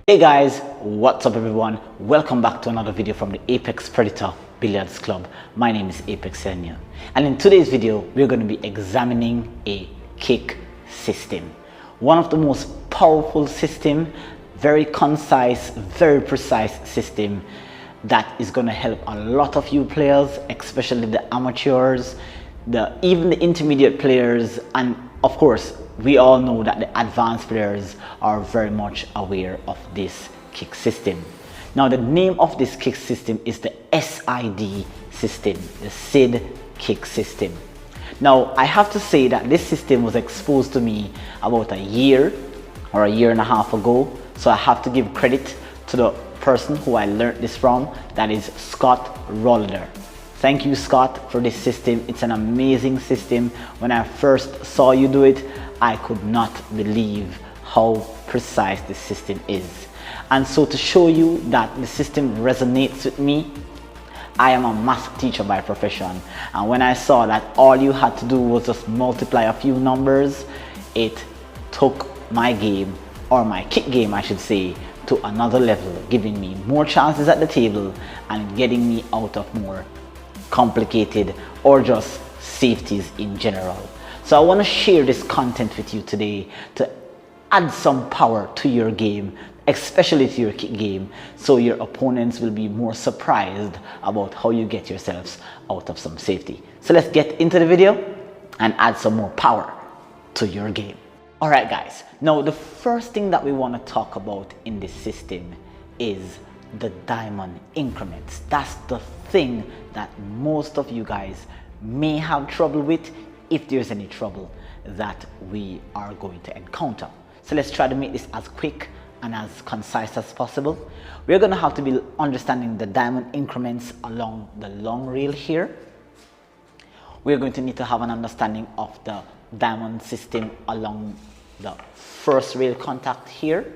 Hey guys, what's up everyone? Welcome back to another video from the Apex Predator Billiards Club. My name is Apex Senior, and in today's video we're going to be examining a kick system. One of the most powerful system, very concise, very precise system that is going to help a lot of you players, especially the amateurs, even the intermediate players, and of course we all know that the advanced players are very much aware of this kick system. Now the name of this kick system is the SID system, the SID kick system. Now I have to say that this system was exposed to me about a year or a year and a half ago, so I have to give credit to the person who I learned this from, that is Scott Rolder. Thank you, Scott, for this system. It's an amazing system. When I first saw you do it, I could not believe how precise this system is. And so to show you that the system resonates with me, I am a math teacher by profession. And when I saw that all you had to do was just multiply a few numbers, it took my game, or my kick game I should say, to another level, giving me more chances at the table and getting me out of more complicated or just safeties in general. So I want to share this content with you today to add some power to your game, especially to your kick game, so your opponents will be more surprised about how you get yourselves out of some safety. So let's get into the video and add some more power to your game. Alright guys, now the first thing that we want to talk about in this system is the diamond increments. That's the thing that most of you guys may have trouble with, if there's any trouble that we are going to encounter. So let's try to make this as quick and as concise as possible. We're going to have to be understanding the diamond increments along the long rail here. We're going to need to have an understanding of the diamond system along the first rail contact here.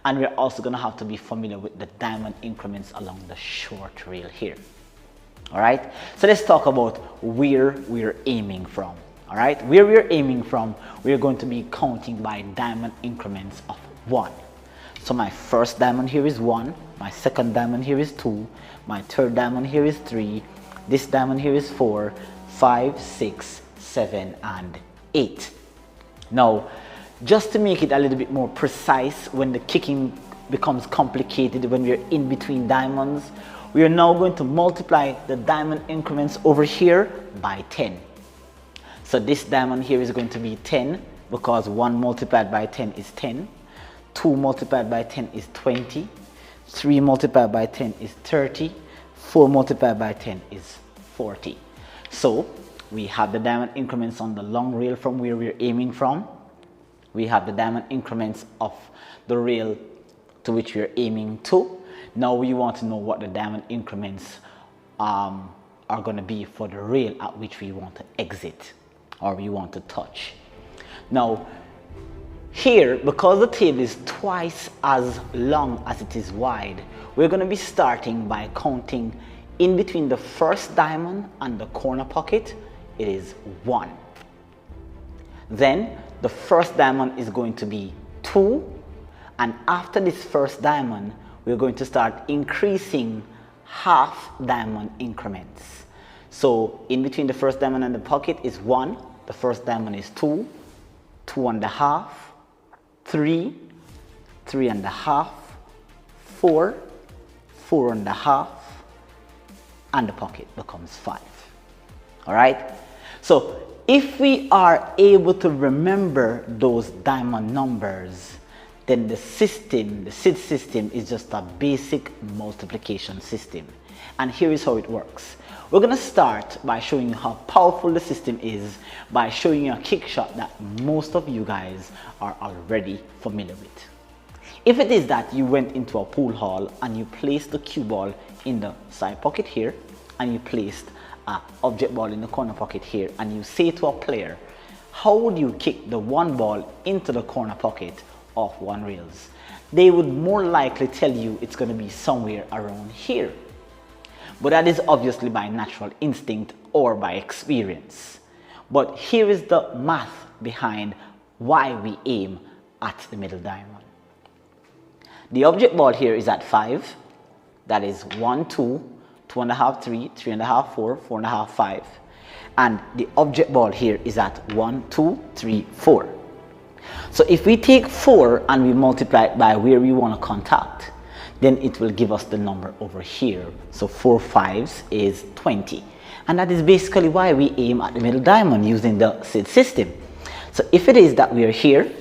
And we're also going to have to be familiar with the diamond increments along the short rail here. Alright, so let's talk about where we're aiming from. Alright, where we're aiming from, we're going to be counting by diamond increments of 1. So my first diamond here is 1, my second diamond here is 2, my third diamond here is 3, this diamond here is 4, 5, 6, 7, and 8. Now, just to make it a little bit more precise, when the kicking becomes complicated, when we're in between diamonds, we are now going to multiply the diamond increments over here by 10. So this diamond here is going to be 10, because 1 multiplied by 10 is 10, 2 multiplied by 10 is 20, 3 multiplied by 10 is 30, 4 multiplied by 10 is 40. So we have the diamond increments on the long rail from where we're aiming from. We have the diamond increments of the rail to which we are aiming to. Now we want to know what the diamond increments are going to be for the rail at which we want to exit or we want to touch. Now here, because the table is twice as long as it is wide, we're going to be starting by counting in between the first diamond and the corner pocket. It is 1. Then the first diamond is going to be 2, and after this first diamond we're going to start increasing half diamond increments. So in between the first diamond and the pocket is 1, the first diamond is 2, 2 and a half, 3, 3 and a half, 4, 4 and a half, and the pocket becomes 5. Alright, so if we are able to remember those diamond numbers, then the system, the SID system, is just a basic multiplication system. And here is how it works. We're going to start by showing you how powerful the system is by showing you a kick shot that most of you guys are already familiar with. If it is that you went into a pool hall and you placed the cue ball in the side pocket here, and you placed an object ball in the corner pocket here, and you say to a player, how would you kick the one ball into the corner pocket of one rails? They would more likely tell you it's going to be somewhere around here. But that is obviously by natural instinct or by experience. But here is the math behind why we aim at the middle diamond. The object ball here is at 5. That is 1, 2, 2.5, 3, 3.5, 4, 4.5, 5. And the object ball here is at 1, 2, 3, 4. So if we take 4 and we multiply it by where we want to contact, then it will give us the number over here. So 4 5s is 20. And that is basically why we aim at the middle diamond using the SID system. So if it is that we are here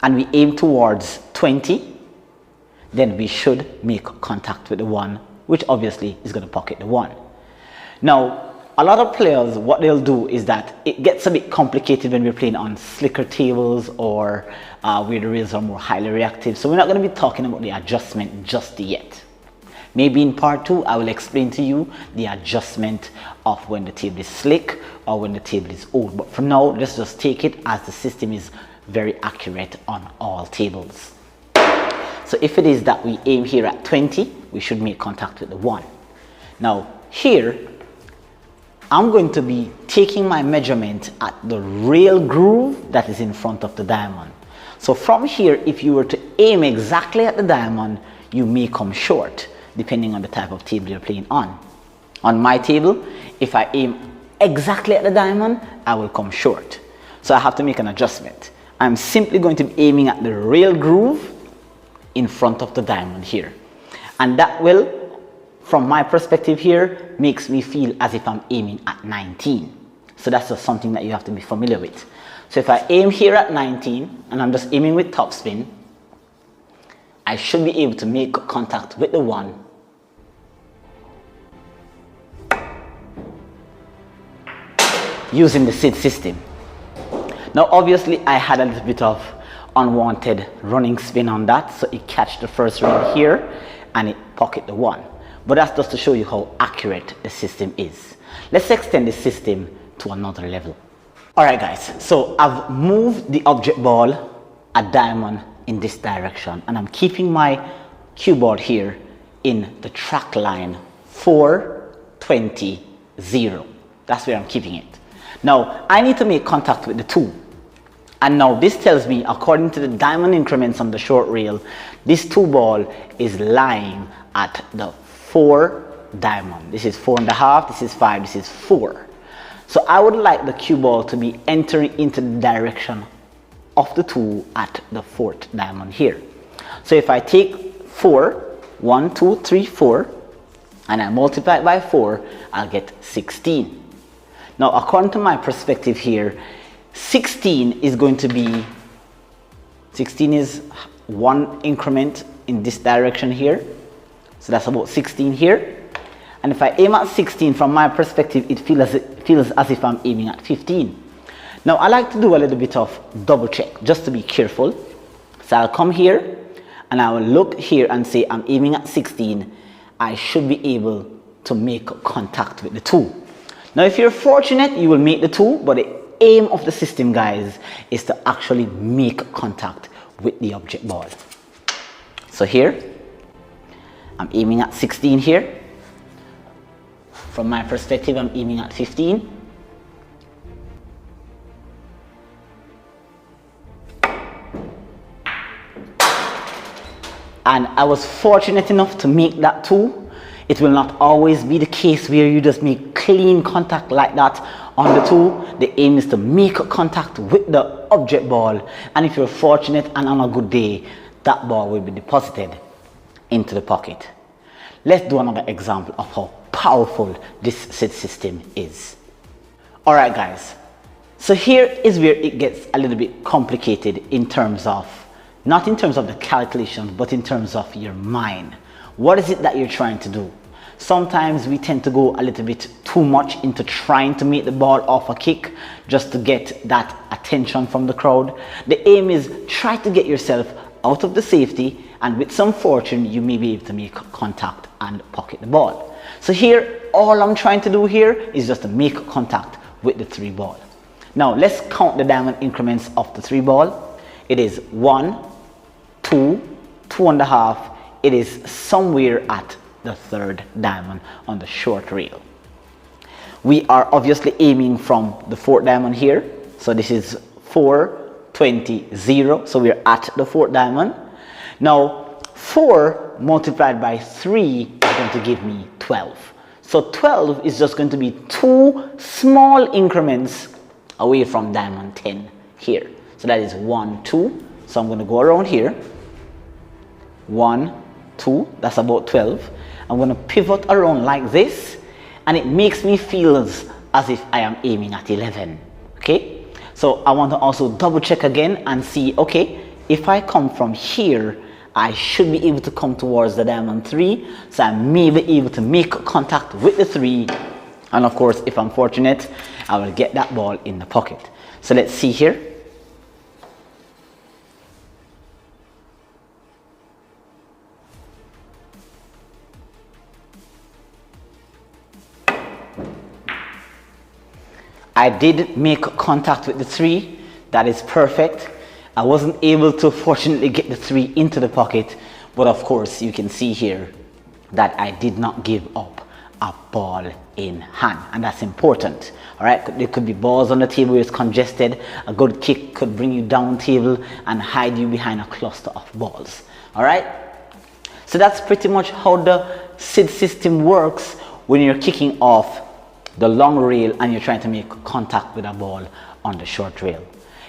and we aim towards 20, then we should make contact with the 1, which obviously is going to pocket the 1. Now, a lot of players, what they'll do is that it gets a bit complicated when we're playing on slicker tables or where the rails are more highly reactive. So we're not going to be talking about the adjustment just yet. Maybe in part 2, I will explain to you the adjustment of when the table is slick or when the table is old. But for now, let's just take it as the system is very accurate on all tables. So if it is that we aim here at 20, we should make contact with the 1. Now here, I'm going to be taking my measurement at the rail groove that is in front of the diamond. So from here, if you were to aim exactly at the diamond, you may come short, depending on the type of table you're playing on. On my table, if I aim exactly at the diamond, I will come short. So I have to make an adjustment. I'm simply going to be aiming at the rail groove in front of the diamond here. And that will, from my perspective here, makes me feel as if I'm aiming at 19. So that's just something that you have to be familiar with. So if I aim here at 19 and I'm just aiming with topspin, I should be able to make contact with the 1 using the SID system. Now obviously I had a little bit of unwanted running spin on that, so it catch the first ring here and it pocket the 1. But that's just to show you how accurate the system is. Let's extend the system to another level. Alright guys, so I've moved the object ball a diamond in this direction and I'm keeping my cue ball here in the track line 4, 20, 0. That's where I'm keeping it. Now I need to make contact with the 2. And now this tells me, according to the diamond increments on the short rail, this 2 ball is lying at the 4 diamond. This is 4.5, this is 5, this is 4. So I would like the cue ball to be entering into the direction of the 2 at the 4th diamond here. So if I take 4, 1, 2, 3, 4, and I multiply it by 4, I'll get 16. Now according to my perspective here, 16 is going to be, 16 is 1 increment in this direction here. So that's about 16 here. And if I aim at 16, from my perspective, it feels as if I'm aiming at 15. Now I like to do a little bit of double check just to be careful. So I'll come here and I will look here and say I'm aiming at 16. I should be able to make contact with the 2. Now if you're fortunate, you will make the 2, but the aim of the system, guys, is to actually make contact with the object ball. So here, I'm aiming at 16 here. From my perspective, I'm aiming at 15. And I was fortunate enough to make that 2. It will not always be the case where you just make clean contact like that on the 2. The aim is to make contact with the object ball, and if you're fortunate and on a good day, that ball will be deposited into the pocket. Let's do another example of how powerful this SID system is. Alright guys, so here is where it gets a little bit complicated in terms of, not in terms of the calculations, but in terms of your mind. What is it that you're trying to do? Sometimes we tend to go a little bit too much into trying to make the ball off a kick just to get that attention from the crowd. The aim is try to get yourself out of the safety, and with some fortune you may be able to make contact and pocket the ball. So here all I'm trying to do here is just to make contact with the 3 ball. Now let's count the diamond increments of the 3 ball. It is 1, 2, 2.5. It is somewhere at the 3rd diamond on the short rail. We are obviously aiming from the 4th diamond here. So this is 4, 20, 0. So we're at the 4th diamond. Now 4 multiplied by 3 is going to give me 12. So 12 is just going to be 2 small increments away from diamond 10 here. So that is 1, 2. So I'm going to go around here. 1, 2, that's about 12. I'm going to pivot around like this, and it makes me feel as if I am aiming at 11. Okay, so I want to also double check again and see, okay, if I come from here, I should be able to come towards the diamond 3, so I may be able to make contact with the 3, and of course, if I'm fortunate, I will get that ball in the pocket. So let's see here. I did make contact with the 3. That is perfect. I wasn't able to fortunately get the 3 into the pocket, but of course you can see here that I did not give up a ball in hand, and that's important. All right, there could be balls on the table where it's congested. A good kick could bring you down table and hide you behind a cluster of balls. All right, so that's pretty much how the SID system works when you're kicking off the long rail and you're trying to make contact with a ball on the short rail.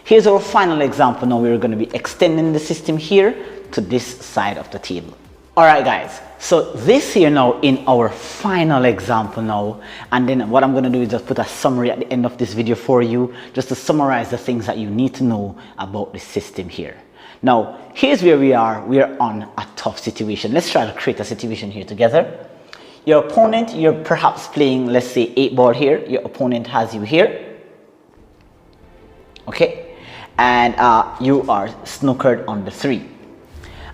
Here's our final example. Now we're going to be extending the system here to this side of the table. All right guys, so this here now in our final example now, and then what I'm going to do is just put a summary at the end of this video for you, just to summarize the things that you need to know about the system here. Now here's where we are on a tough situation. Let's try to create a situation here together. Your opponent, you're perhaps playing, let's say 8 ball here. Your opponent has you here. Okay, and you are snookered on the 3.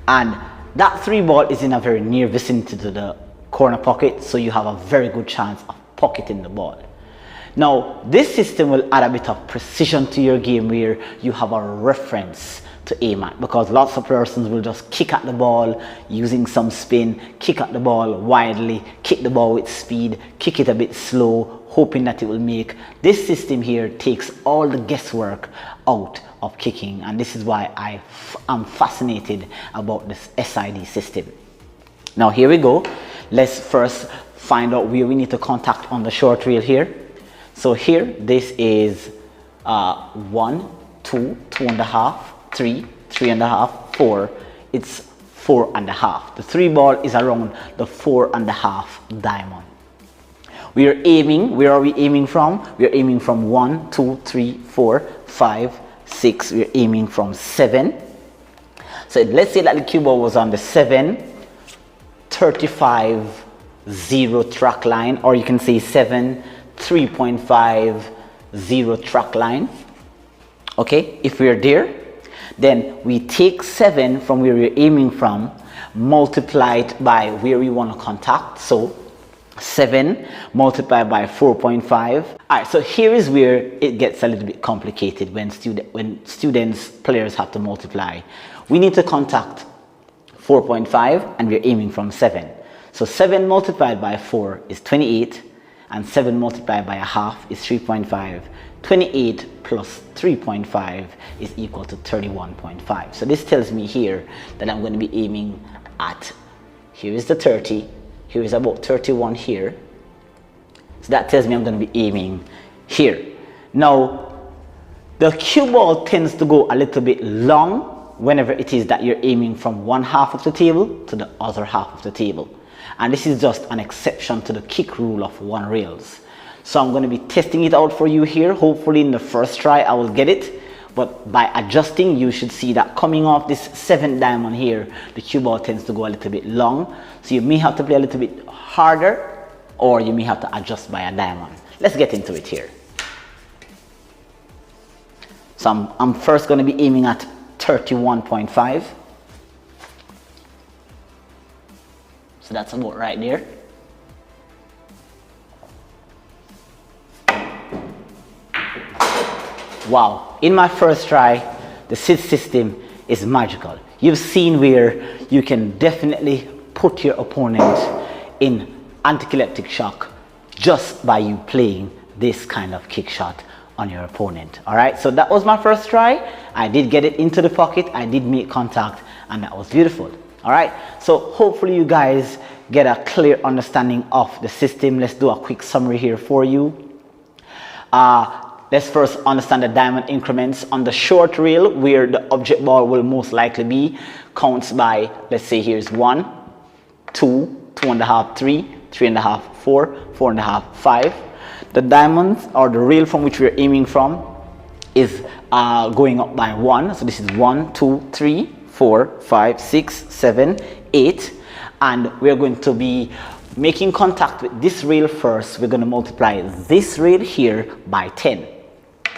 And that 3 ball is in a very near vicinity to the corner pocket, so you have a very good chance of pocketing the ball. Now, this system will add a bit of precision to your game where you have a reference to aim at, because lots of persons will just kick at the ball using some spin, kick at the ball widely, kick the ball with speed, kick it a bit slow, hoping that it will make. This system here takes all the guesswork out of kicking, and this is why I am fascinated about this SID system. Now here we go. Let's first find out where we need to contact on the short rail here. So here, this is 1, 2, 2.5, 3, 3.5, 4. It's 4.5. The 3 ball is around the 4.5 diamond. We are aiming. Where are we aiming from? We are aiming from 1, 2, 3, 4, 5, 6. We are aiming from 7. So let's say that the cue ball was on the 7, 35, 0 track line, or you can say 7, 3.5, 0 track line. Okay, if we're there, then we take 7 from where we're aiming from, multiply it by where we want to contact. So 7 multiplied by 4.5. All right, so here is where it gets a little bit complicated when players have to multiply. We need to contact 4.5 and we're aiming from 7. So 7 multiplied by 4 is 28, and 7 multiplied by a half is 3.5. 28 plus 3.5 is equal to 31.5. So this tells me here that I'm going to be aiming at, here is the 30, here is about 31 here. So that tells me I'm going to be aiming here. Now, the cue ball tends to go a little bit long whenever it is that you're aiming from one half of the table to the other half of the table. And this is just an exception to the kick rule of 1 rails. So I'm going to be testing it out for you here. Hopefully in the first try I will get it. But by adjusting, you should see that coming off this 7th diamond here, the cue ball tends to go a little bit long. So you may have to play a little bit harder, or you may have to adjust by a diamond. Let's get into it here. So I'm first going to be aiming at 31.5. So that's about right there. Wow, in my first try, the SID system is magical. You've seen where you can definitely put your opponent in anti-epileptic shock just by you playing this kind of kick shot on your opponent. All right, so that was my first try. I did get it into the pocket. I did make contact, and that was beautiful. All right, so hopefully you guys get a clear understanding of the system. Let's do a quick summary here for you. Let's first understand the diamond increments. On the short rail, where the object ball will most likely be, counts by, let's say here's 1, 2, 2.5, 3, 3.5, 4, 4.5, 5. The diamonds, or the rail from which we're aiming from, is going up by 1. So this is 1, 2, 3, 4, 5, 6, 7, 8. And we're going to be making contact with this rail first. We're going to multiply this rail here by 10.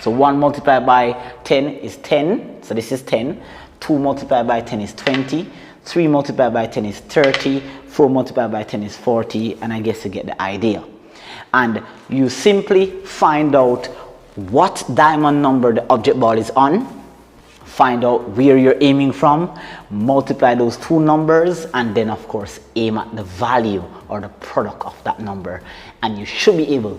So 1 multiplied by 10 is 10. So this is 10. 2 multiplied by 10 is 20. 3 multiplied by 10 is 30. 4 multiplied by 10 is 40. And I guess you get the idea. And you simply find out what diamond number the object ball is on. Find out where you're aiming from. Multiply those two numbers. And then, of course, aim at the value or the product of that number. And you should be able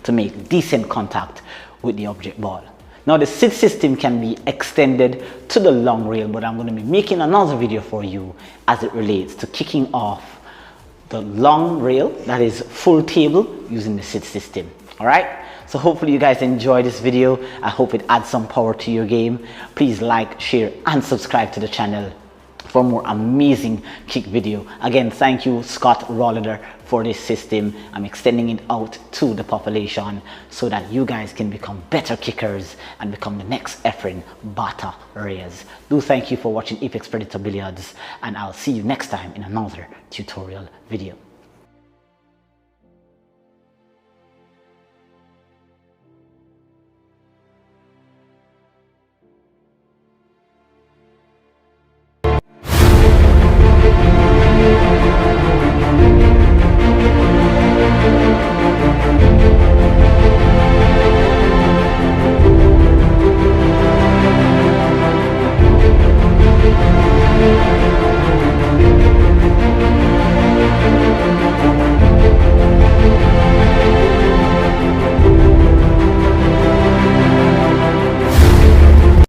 to make decent contact with the object ball. Now the seed system can be extended to the long rail, but I'm going to be making another video for you as it relates to kicking off the long rail, that is full table, using the seed system. All right, so hopefully you guys enjoy this video. I hope it adds some power to your game. Please like, share and subscribe to the channel for more amazing kick video. Again, thank you Scott Rollader for this system. I'm extending it out to the population so that you guys can become better kickers and become the next Efren Bata Reyes. Do thank you for watching Apex Predator Billiards, and I'll see you next time in another tutorial video.